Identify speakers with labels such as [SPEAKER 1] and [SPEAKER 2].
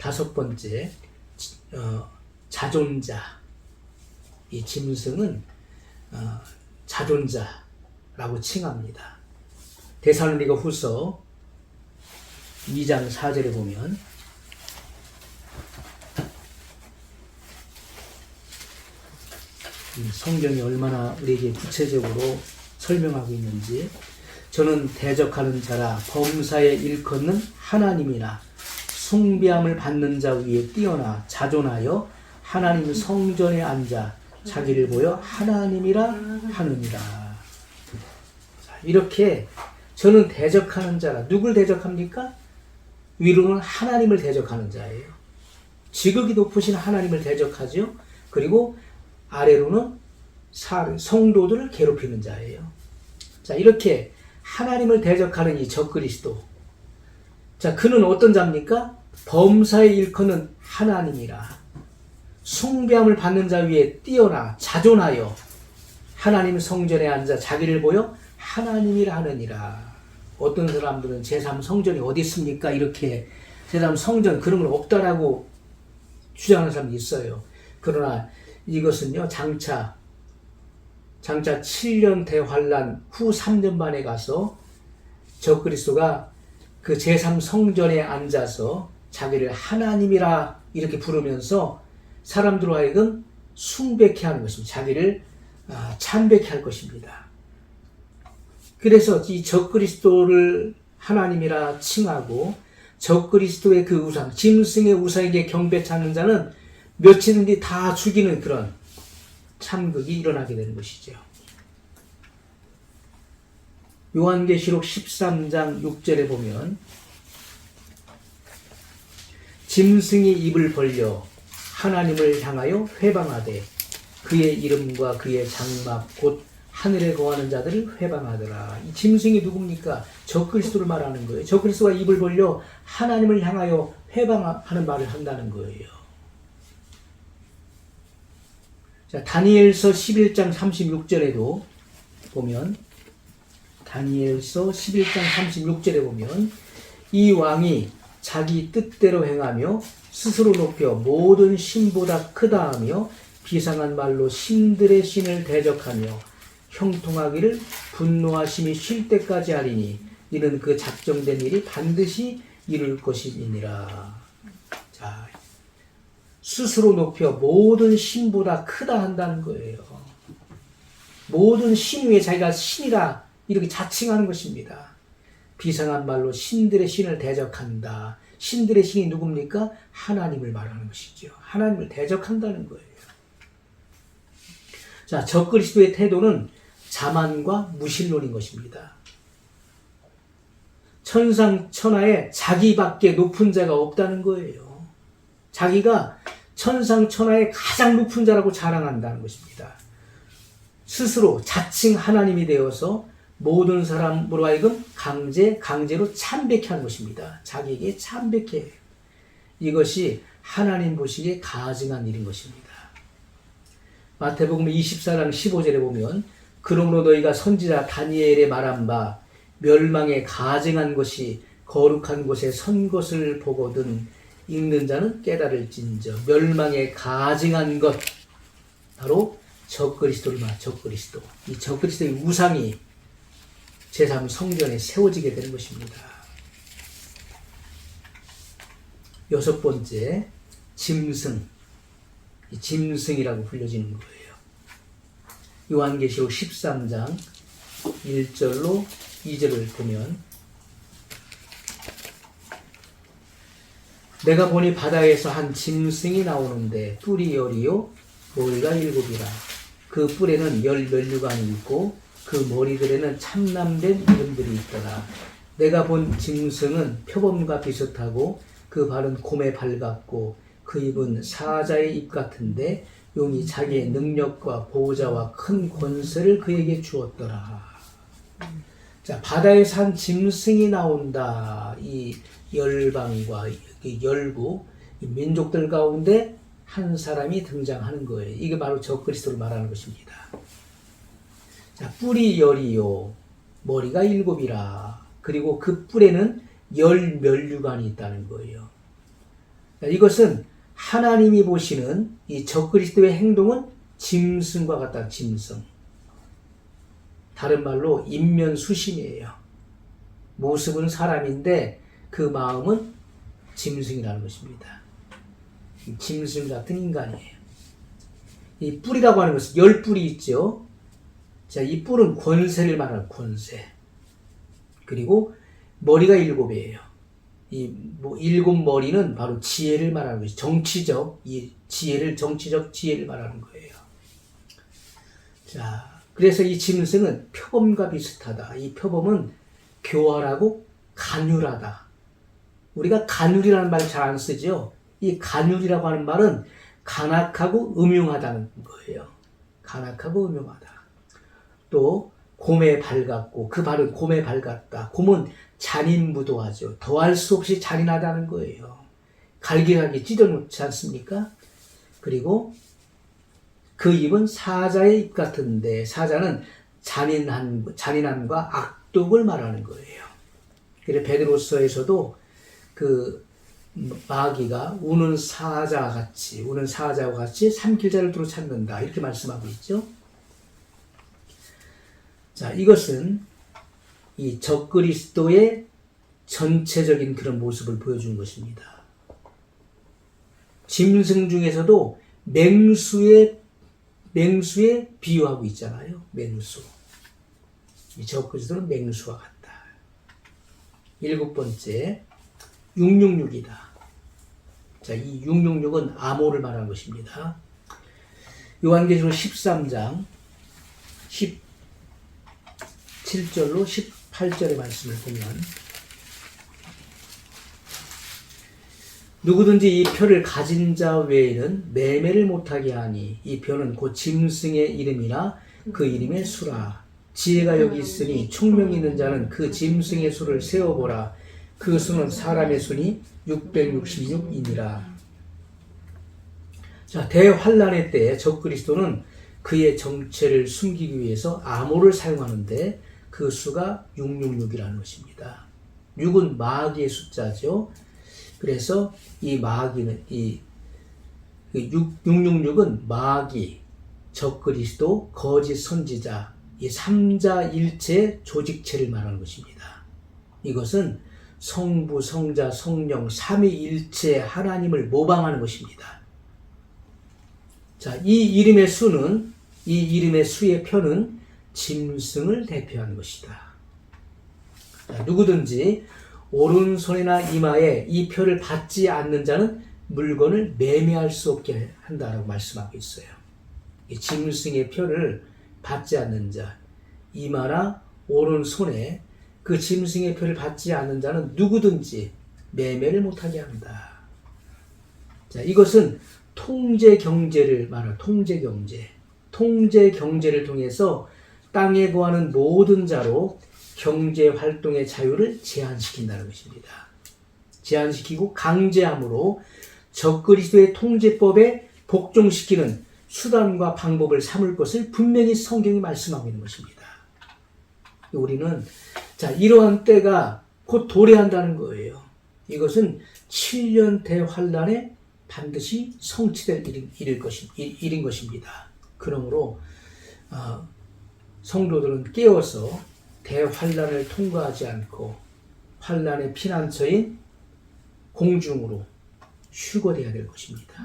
[SPEAKER 1] 다섯 번째, 자존자. 이 짐승은 자존자라고 칭합니다. 데살로니가 후서 2장 4절에 보면 이 성경이 얼마나 우리에게 구체적으로 설명하고 있는지, 저는 대적하는 자라 범사에 일컫는 하나님이나 숭배함을 받는 자 위에 뛰어나 자존하여 하나님 성전에 앉아 자기를 보여 하나님이라 하느니라. 이렇게 저는 대적하는 자라. 누굴 대적합니까? 위로는 하나님을 대적하는 자예요. 지극히 높으신 하나님을 대적하죠. 그리고 아래로는 성도들을 괴롭히는 자예요. 자, 이렇게 하나님을 대적하는 이 적그리스도. 자, 그는 어떤 자입니까? 범사에 일컫는 하나님이라. 숭배함을 받는 자 위에 뛰어나 자존하여 하나님 성전에 앉아 자기를 보여 하나님이라 하느니라. 어떤 사람들은 제3 성전이 어디 있습니까? 이렇게 제3 성전 그런 건 없다라고 주장하는 사람이 있어요. 그러나 이것은요, 장차 7년 대환란 후 3년 만에 가서 적그리스도가 그 제3 성전에 앉아서 자기를 하나님이라 이렇게 부르면서 사람들로 하여금 숭배케 하는 것입니다. 자기를 참배케 할 것입니다. 그래서 이 적그리스도를 하나님이라 칭하고 적그리스도의 그 우상, 짐승의 우상에게 경배 찾는 자는 며칠 뒤 다 죽이는 그런 참극이 일어나게 되는 것이죠. 요한계시록 13장 6절에 보면 짐승이 입을 벌려 하나님을 향하여 회방하되 그의 이름과 그의 장막 곧 하늘에 거하는 자들을 회방하더라. 이 짐승이 누굽니까? 적그리스도를 말하는 거예요. 적그리스도가 입을 벌려 하나님을 향하여 회방하는 말을 한다는 거예요. 자, 다니엘서 11장 36절에도 보면 다니엘서 11장 36절에 보면 이 왕이 자기 뜻대로 행하며 스스로 높여 모든 신보다 크다 하며 비상한 말로 신들의 신을 대적하며 형통하기를 분노하심이 쉴 때까지 하리니 이는 그 작정된 일이 반드시 이룰 것이니라. 자, 스스로 높여 모든 신보다 크다 한다는 거예요. 모든 신 위에 자기가 신이라 이렇게 자칭하는 것입니다. 비상한 말로 신들의 신을 대적한다. 신들의 신이 누굽니까? 하나님을 말하는 것이죠. 하나님을 대적한다는 거예요. 자, 적그리스도의 태도는 자만과 무신론인 것입니다. 천상천하에 자기밖에 높은 자가 없다는 거예요. 자기가 천상천하에 가장 높은 자라고 자랑한다는 것입니다. 스스로 자칭 하나님이 되어서 모든 사람으로 하여금 강제로 참배케 하는 것입니다. 자기에게 참배케 해요. 이것이 하나님 보시기에 가증한 일인 것입니다. 마태복음 24장 15절에 보면 그러므로 너희가 선지자 다니엘의 말한 바 멸망에 가증한 것이 거룩한 곳에 선 것을 보거든 읽는 자는 깨달을진저. 멸망에 가증한 것, 바로 적그리스도를 말하는 적그리스도. 이 적그리스도의 우상이 제3 성전에 세워지게 되는 것입니다. 여섯 번째, 짐승. 이 짐승이라고 불려지는 거예요. 요한계시록 13장 1절로 2절을 보면 내가 보니 바다에서 한 짐승이 나오는데 뿔이 열이요 머리가 7이라. 그 뿔에는 10면류관이 있고 그 머리들에는 참남된 이름들이 있더라. 내가 본 짐승은 표범과 비슷하고 그 발은 곰의 발 같고 그 입은 사자의 입 같은데 용이 자기의 능력과 보호자와 큰 권세를 그에게 주었더라. 자, 바다에 산 짐승이 나온다. 이 열방과 이 열국 민족들 가운데 한 사람이 등장하는 거예요. 이게 바로 적그리스도를 말하는 것입니다. 자, 뿔이 10이요 머리가 7이라. 그리고 그 뿔에는 10면류관이 있다는 거예요. 이것은 하나님이 보시는 이 적그리스도의 행동은 짐승과 같다. 짐승. 다른 말로 인면수심이에요. 모습은 사람인데 그 마음은 짐승이라는 것입니다. 짐승 같은 인간이에요. 이 뿔이라고 하는 것은 10뿔이 있죠. 자, 이 뿔은 권세를 말하는 권세. 그리고 머리가 7이에요. 이 7머리는 바로 지혜를 말하는 것이 정치적 정치적 지혜를 말하는 거예요. 자, 그래서 이 짐승은 표범과 비슷하다. 이 표범은 교활하고 간율하다. 우리가 간율이라는 말 잘 안 쓰죠. 이 간율이라고 하는 말은 간악하고 음흉하다는 거예요. 간악하고 음흉하다. 또 곰에 밝았고 그 발은 곰에 밝았다. 곰은 잔인무도하죠. 더할 수 없이 잔인하다는 거예요. 갈기갈기 찢어놓지 않습니까? 그리고 그 입은 사자의 입 같은데 사자는 잔인함과 악독을 말하는 거예요. 그래서 베드로서에서도 그 마귀가 우는 사자와 같이 삼킬자를 두루 찾는다 이렇게 말씀하고 있죠. 자, 이것은 이 적그리스도의 전체적인 그런 모습을 보여준 것입니다. 짐승 중에서도 맹수에 비유하고 있잖아요. 맹수. 이 적그리스도는 맹수와 같다. 7번째, 666이다. 자, 이 666은 암호를 말하는 것입니다. 요한계시록 13장 17절로 18절의 말씀을 보면 누구든지 이 표를 가진 자 외에는 매매를 못하게 하니 이 표는 곧 짐승의 이름이나 그 이름의 수라. 지혜가 여기 있으니 총명이 있는 자는 그 짐승의 수를 세어보라. 그 수는 사람의 수니 666이니라. 자, 대환란의 때에 적그리스도는 그의 정체를 숨기기 위해서 암호를 사용하는데 그 수가 666이라는 것입니다. 6은 마귀의 숫자죠. 그래서 이 마귀는 이 666은 마귀, 적그리스도, 거짓 선지자, 이 삼자일체 조직체를 말하는 것입니다. 이것은 성부, 성자, 성령, 삼위일체 하나님을 모방하는 것입니다. 자, 이 이름의 수의 표는 짐승을 대표하는 것이다. 자, 누구든지 오른손이나 이마에 이 표를 받지 않는 자는 물건을 매매할 수 없게 한다라고 말씀하고 있어요. 이 짐승의 표를 받지 않는 자, 이마나 오른손에 그 짐승의 표를 받지 않는 자는 누구든지 매매를 못하게 한다. 자, 이것은 통제 경제를 말하는 통제 경제. 통제 경제를 통해서 땅에 거하는 모든 자로 경제 활동의 자유를 제한시킨다는 것입니다. 제한시키고 강제함으로 적그리스도의 통제법에 복종시키는 수단과 방법을 삼을 것을 분명히 성경이 말씀하고 있는 것입니다. 우리는 자, 이러한 때가 곧 도래한다는 거예요. 이것은 7년 대환란에 반드시 성취될 일인 것입니다. 그러므로 성도들은 깨어서 대환란을 통과하지 않고 환란의 피난처인 공중으로 휴거되어야 될 것입니다.